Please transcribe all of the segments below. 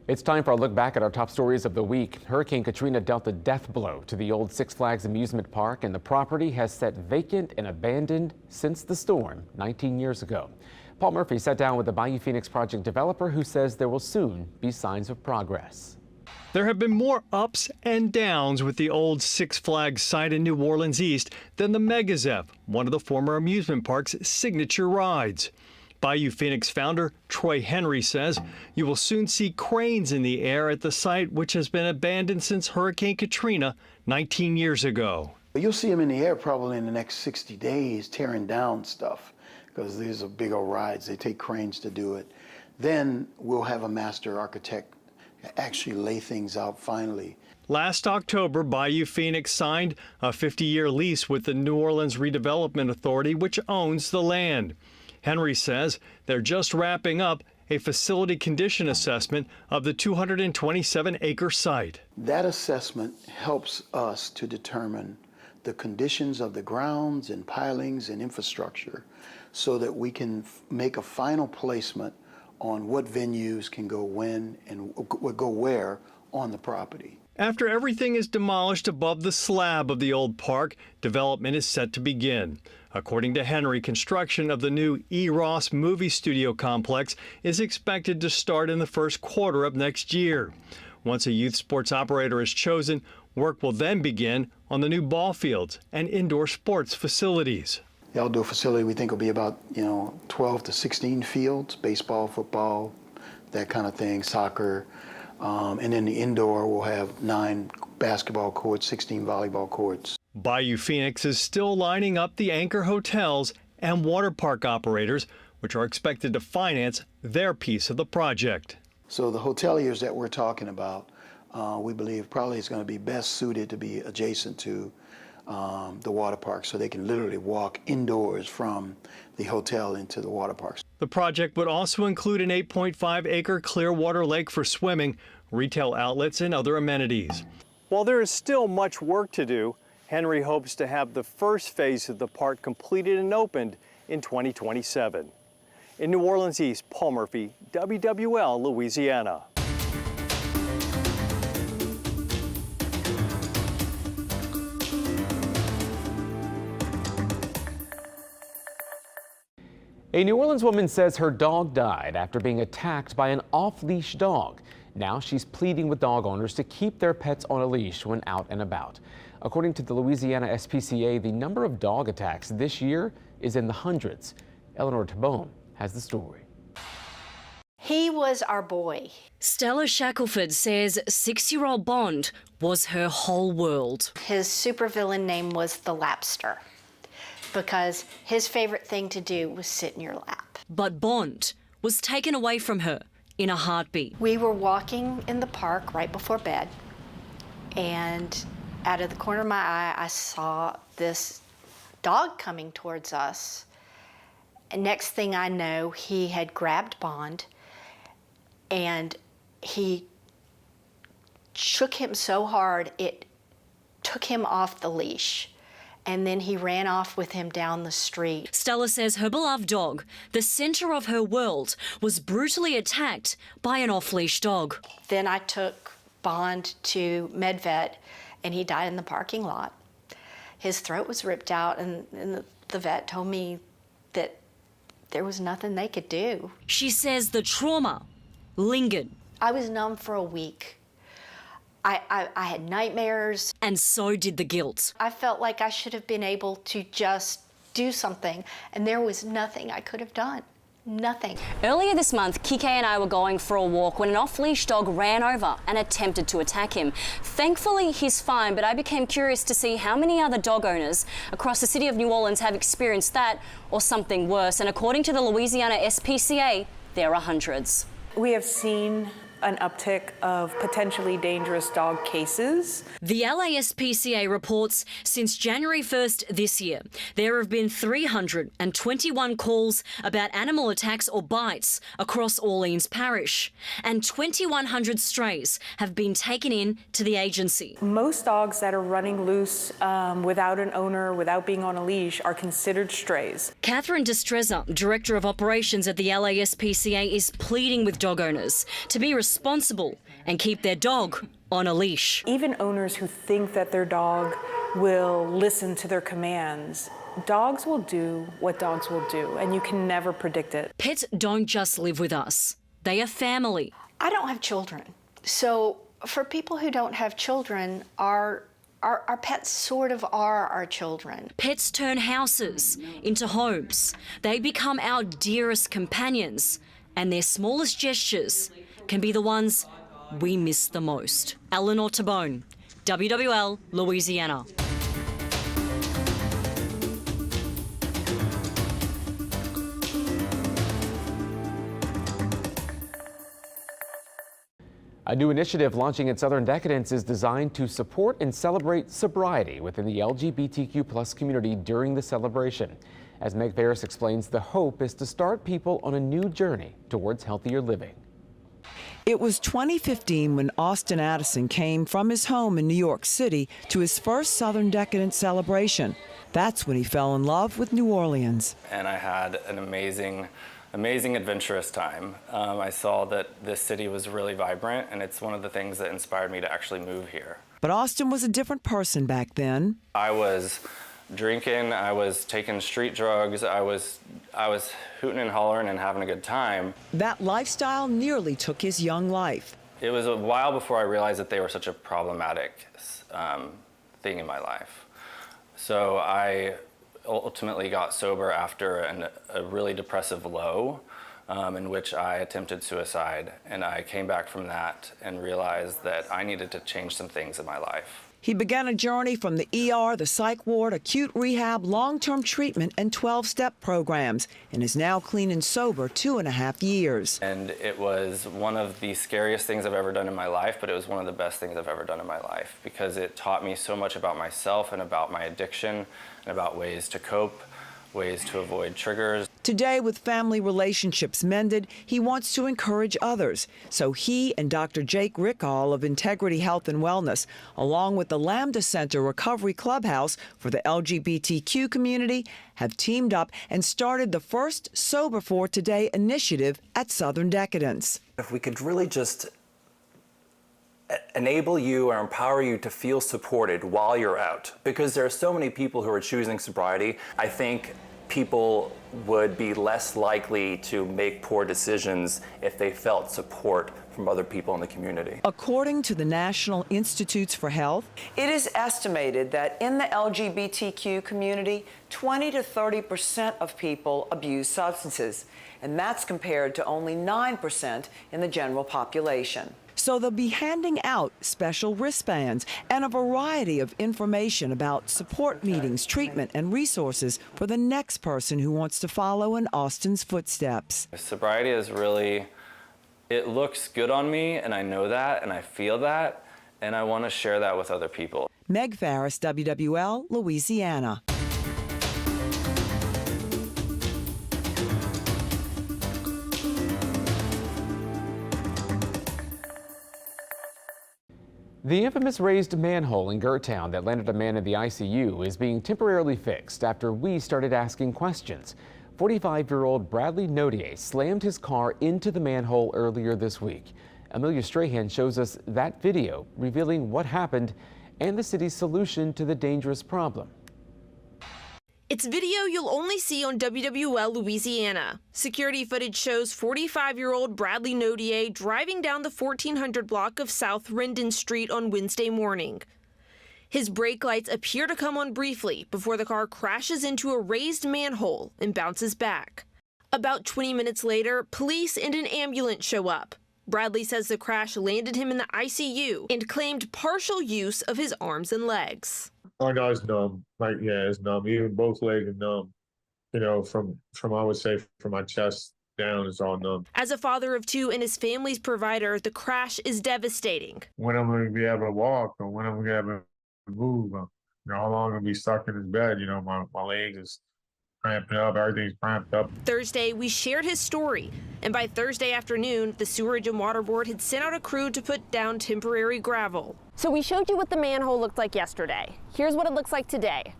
It's time for a look back at our top stories of the week. Hurricane Katrina dealt a death blow to the old Six Flags amusement park, and the property has sat vacant and abandoned since the storm 19 years ago. Paul Murphy sat down with the Bayou Phoenix project developer, who says there will soon be signs of progress. There have been more ups and downs with the old Six Flags site in New Orleans East than the Megazev, one of the former amusement park's signature rides. Bayou Phoenix founder Troy Henry says you will soon see cranes in the air at the site, which has been abandoned since Hurricane Katrina 19 years ago. You'll see them in the air probably in the next 60 days tearing down stuff, because these are big old rides. They take cranes to do it. Then we'll have a master architect actually lay things out finally. Last October, Bayou Phoenix signed a 50-year lease with the New Orleans Redevelopment Authority, which owns the land. Henry says they're just wrapping up a facility condition assessment of the 227-acre site. That assessment helps us to determine the conditions of the grounds and pilings and infrastructure so that we can make a final placement on what venues can go when and go where on the property. After everything is demolished above the slab of the old park, development is set to begin. According to Henry, construction of the new E. Ross movie studio complex is expected to start in the first quarter of next year. Once a youth sports operator is chosen, work will then begin on the new ball fields and indoor sports facilities. The outdoor facility we think will be about 12 to 16 fields, baseball, football, that kind of thing, soccer. And then the indoor will have 9 basketball courts, 16 volleyball courts. Bayou Phoenix is still lining up the anchor hotels and water park operators, which are expected to finance their piece of the project. So the hoteliers that we're talking about, we believe probably is going to be best suited to be adjacent to the water park, so they can literally walk indoors from the hotel into the water parks. The project would also include an 8.5-acre Clearwater lake for swimming, retail outlets, and other amenities. While there is still much work to do, Henry hopes to have the first phase of the park completed and opened in 2027. In New Orleans East, Paul Murphy, WWL, Louisiana. A New Orleans woman says her dog died after being attacked by an off-leash dog. Now she's pleading with dog owners to keep their pets on a leash when out and about. According to the Louisiana SPCA, the number of dog attacks this year is in the hundreds. Eleanor Tabone has the story. He was our boy. Stella Shackelford says 6-year-old Bond was her whole world. His supervillain name was the Lapster, because his favorite thing to do was sit in your lap. But Bond was taken away from her in a heartbeat. We were walking in the park right before bed, and out of the corner of my eye, I saw this dog coming towards us. And next thing I know, he had grabbed Bond, and he shook him so hard, it took him off the leash. And then he ran off with him down the street. Stella says her beloved dog, the center of her world, was brutally attacked by an off-leash dog. Then I took Bond to MedVet, and he died in the parking lot. His throat was ripped out, and the vet told me that there was nothing they could do. She says the trauma lingered. I was numb for a week. I had nightmares. And so did the guilt. I felt like I should have been able to just do something, and there was nothing I could have done. Nothing. Earlier this month, Kike and I were going for a walk when an off-leash dog ran over and attempted to attack him. Thankfully, he's fine, but I became curious to see how many other dog owners across the city of New Orleans have experienced that or something worse. And according to the Louisiana SPCA, there are hundreds. We have seen an uptick of potentially dangerous dog cases. The LASPCA reports since January 1st this year, there have been 321 calls about animal attacks or bites across Orleans Parish, and 2,100 strays have been taken in to the agency. Most dogs that are running loose without an owner, without being on a leash, are considered strays. Catherine Destreza, Director of Operations at the LASPCA, is pleading with dog owners to be responsible responsible and keep their dog on a leash. Even owners who think that their dog will listen to their commands, dogs will do what dogs will do, and you can never predict it. Pets don't just live with us. They are family. I don't have children. So for people who don't have children, our pets sort of are our children. Pets turn houses into homes. They become our dearest companions, and their smallest gestures can be the ones we miss the most. Eleanor Tabone, WWL, Louisiana. A new initiative launching at Southern Decadence is designed to support and celebrate sobriety within the LGBTQ+ community during the celebration. As Meg Ferris explains, the hope is to start people on a new journey towards healthier living. It was 2015 when Austin Addison came from his home in New York City to his first Southern Decadence celebration. That's when he fell in love with New Orleans. And I had an amazing adventurous time. I saw that this city was really vibrant, and it's one of the things that inspired me to actually move here. But Austin was a different person back then. I was drinking, I was taking street drugs, I was hooting and hollering and having a good time. That lifestyle nearly took his young life. It was a while before I realized that they were such a problematic thing in my life. So I ultimately got sober after a really depressive low in which I attempted suicide, and I came back from that and realized that I needed to change some things in my life. He began a journey from the ER, the psych ward, acute rehab, long-term treatment, and 12-step programs, and is now clean and sober 2.5 years. And it was one of the scariest things I've ever done in my life, but it was one of the best things I've ever done in my life because it taught me so much about myself and about my addiction and about ways to cope, ways to avoid triggers. Today, with family relationships mended, he wants to encourage others. So he and Dr. Jake Rickall of Integrity Health and Wellness, along with the Lambda Center Recovery Clubhouse for the LGBTQ community, have teamed up and started the first Sober for Today initiative at Southern Decadence. If we could really just enable you or empower you to feel supported while you're out, because there are so many people who are choosing sobriety, I think people would be less likely to make poor decisions if they felt support from other people in the community. According to the National Institutes for Health, it is estimated that in the LGBTQ community, 20 to 30% of people abuse substances, and that's compared to only 9% in the general population. So they'll be handing out special wristbands and a variety of information about support meetings, treatment, and resources for the next person who wants to follow in Austin's footsteps. Sobriety is really, it looks good on me, and I know that, and I feel that, and I want to share that with other people. Meg Ferris, WWL, Louisiana. The infamous raised manhole in Gertown that landed a man in the ICU is being temporarily fixed after we started asking questions. 45-year-old Bradley Nodier slammed his car into the manhole earlier this week. Amelia Strahan shows us that video revealing what happened and the city's solution to the dangerous problem. It's video you'll only see on WWL Louisiana. Security footage shows 45-year-old Bradley Nodier driving down the 1400 block of South Rendon Street on Wednesday morning. His brake lights appear to come on briefly before the car crashes into a raised manhole and bounces back. About 20 minutes later, police and an ambulance show up. Bradley says the crash landed him in the ICU and claimed partial use of his arms and legs. Oh no, it's numb. Like, yeah, it's numb. Even both legs are numb. You know, from I would say from my chest down, it's all numb. As a father of two and his family's provider, the crash is devastating. When I'm going to be able to walk or when I'm going to be able to move, you know, how long I'm going to be stuck in this bed, you know, my legs is cramping up, everything's cramped up. Thursday, we shared his story, and by Thursday afternoon, the Sewerage and Water Board had sent out a crew to put down temporary gravel. So we showed you what the manhole looked like yesterday. Here's what it looks like today.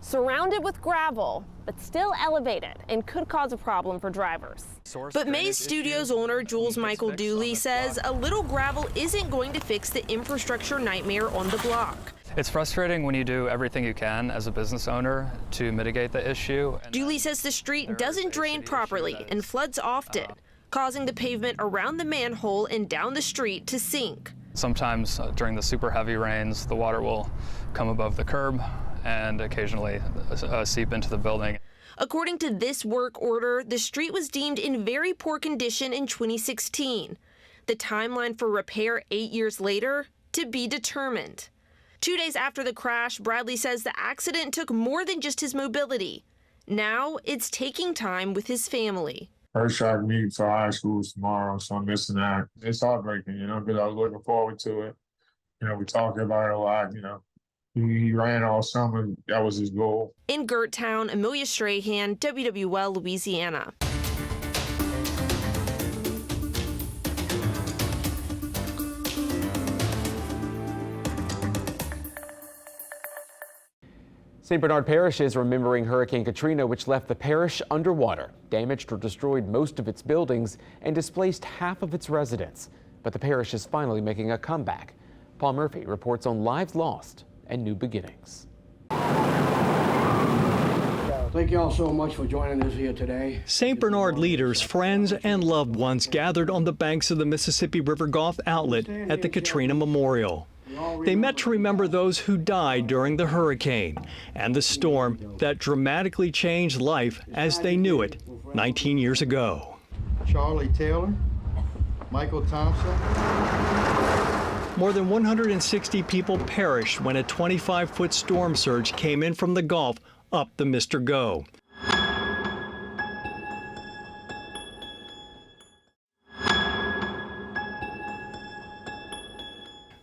surrounded with gravel, but still elevated and could cause a problem for drivers. But Maze Studios owner Jules Michael Dooley says a little gravel isn't going to fix the infrastructure nightmare on the block. It's frustrating when you do everything you can as a business owner to mitigate the issue. Dooley says the street doesn't drain properly and floods often, causing the pavement around the manhole and down the street to sink. Sometimes during the super heavy rains, the water will come above the curb and occasionally seep into the building. According to this work order, the street was deemed in very poor condition in 2016. The timeline for repair 8 years later, to be determined. 2 days after the crash, Bradley says the accident took more than just his mobility. Now it's taking time with his family. First track meet for high school is tomorrow, so I'm missing that. It's heartbreaking, because I was looking forward to it. We talked about it a lot, He ran all summer. That was his goal. In Gerttown, Amelia Strahan, WWL, Louisiana. St. Bernard Parish is remembering Hurricane Katrina, which left the parish underwater, damaged or destroyed most of its buildings, and displaced half of its residents. But the parish is finally making a comeback. Paul Murphy reports on lives lost and new beginnings. Thank you all so much for joining us here today. St. Bernard leaders, friends, and loved ones gathered on the banks of the Mississippi River Gulf outlet at the Katrina Memorial. They met to remember those who died during the hurricane and the storm that dramatically changed life as they knew it 19 years ago. Charlie Taylor, Michael Thompson. More than 160 people perished when a 25-foot storm surge came in from the Gulf up the Mr. Go.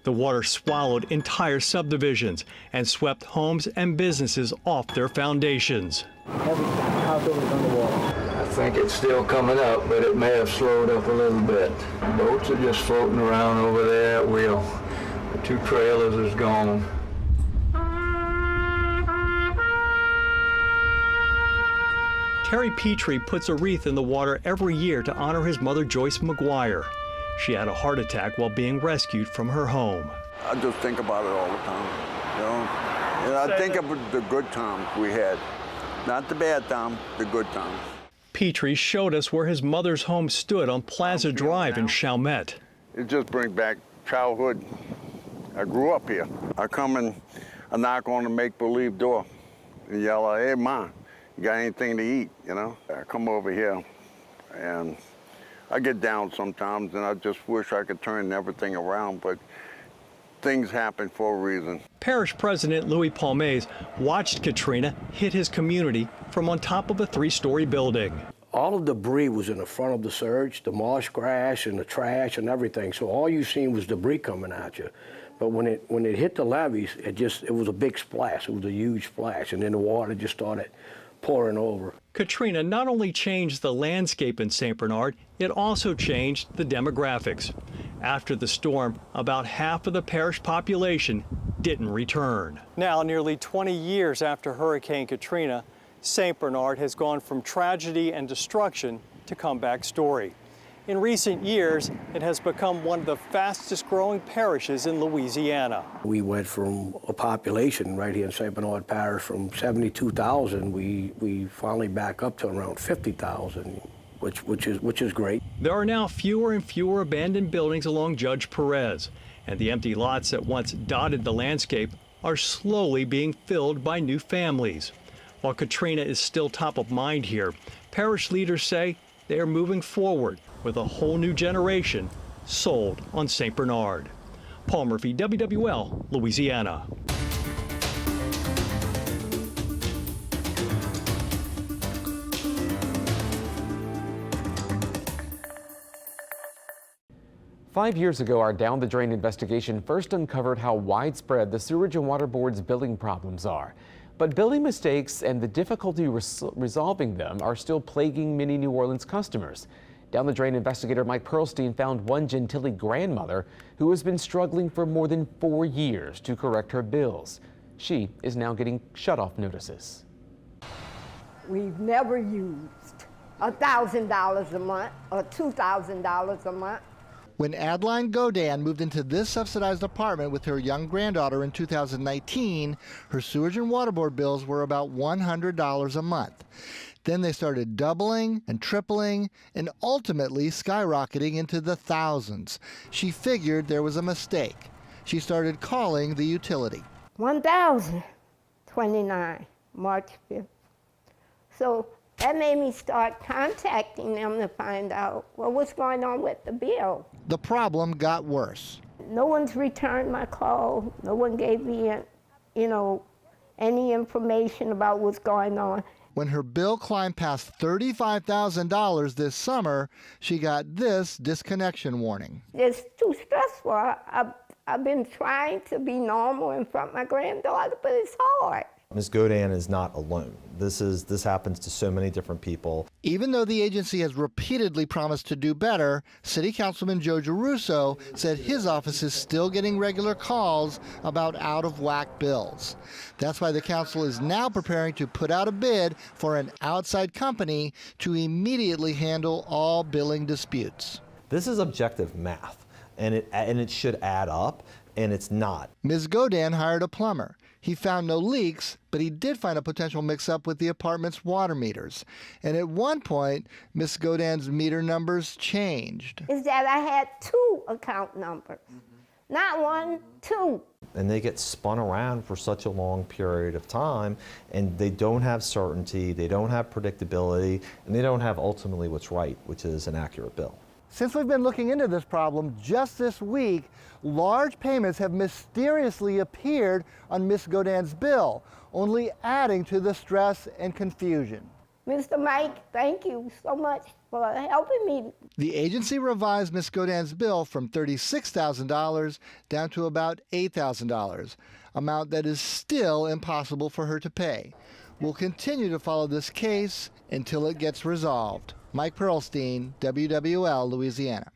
The water swallowed entire subdivisions and swept homes and businesses off their foundations. I think it's still coming up, but it may have slowed up a little bit. Boats are just floating around over there at will. The 2 trailers is gone. Terry Petrie puts a wreath in the water every year to honor his mother, Joyce McGuire. She had a heart attack while being rescued from her home. I just think about it all the time, And I think of the good times we had. Not the bad times, the good times. Petrie showed us where his mother's home stood on Plaza Drive in Chalmette. It just brings back childhood. I grew up here. I come and I knock on the make-believe door and yell, "Hey, Ma, you got anything to eat?" I come over here and I get down sometimes and I just wish I could turn everything around, but things happen for a reason. Parish President Louis Palmaise watched Katrina hit his community from on top of a 3-story building. All of the debris was in the front of the surge, the marsh grass and the trash and everything. So all you seen was debris coming at you. But when it hit the levees, it was a big splash. It was a huge splash, and then the water just started pouring over. Katrina not only changed the landscape in St. Bernard, it also changed the demographics. After the storm, about half of the parish population didn't return. Now, nearly 20 years after Hurricane Katrina, St. Bernard has gone from tragedy and destruction to comeback story. In recent years, it has become one of the fastest growing parishes in Louisiana. We went from a population right here in St. Bernard Parish from 72,000, we finally back up to around 50,000, which is great. There are now fewer and fewer abandoned buildings along Judge Perez, and the empty lots that once dotted the landscape are slowly being filled by new families. While Katrina is still top of mind here, parish leaders say they are moving forward with a whole new generation sold on St. Bernard. Paul Murphy, WWL, Louisiana. Five years ago, our Down the Drain investigation first uncovered how widespread the Sewerage and Water Board's billing problems are. But billing mistakes and the difficulty resolving them are still plaguing many New Orleans customers. Down the Drain investigator Mike Pearlstein found one Gentili grandmother who has been struggling for more than 4 years to correct her bills. She is now getting shutoff notices. We've never used $1,000 a month or $2,000 a month. When Adeline Godan moved into this subsidized apartment with her young granddaughter in 2019, her sewage and water board bills were about $100 a month. Then they started doubling and tripling and ultimately skyrocketing into the thousands. She figured there was a mistake. She started calling the utility. 1,029, March 5th. So that made me start contacting them to find out, well, what's going on with the bill. The problem got worse. No one's returned my call. No one gave me, any information about what's going on. When her bill climbed past $35,000 this summer, she got this disconnection warning. It's too stressful. I've been trying to be normal in front of my granddaughter, but it's hard. Ms. Godan is not alone. This happens to so many different people. Even though the agency has repeatedly promised to do better, City Councilman Joe Giarrusso said his office is still getting regular calls about out-of-whack bills. That's why the council is now preparing to put out a bid for an outside company to immediately handle all billing disputes. This is objective math, and it should add up, and it's not. Ms. Godan hired a plumber. He found no leaks, but he did find a potential mix-up with the apartment's water meters. And at one point, Ms. Godan's meter numbers changed. Is that I had 2 account numbers. Not 1, 2. And they get spun around for such a long period of time, and they don't have certainty, they don't have predictability, and they don't have ultimately what's right, which is an accurate bill. Since we've been looking into this problem, just this week, large payments have mysteriously appeared on Ms. Godan's bill, only adding to the stress and confusion. Mr. Mike, thank you so much for helping me. The agency revised Ms. Godan's bill from $36,000 down to about $8,000, amount that is still impossible for her to pay. We'll continue to follow this case until it gets resolved. Mike Perlstein, WWL, Louisiana.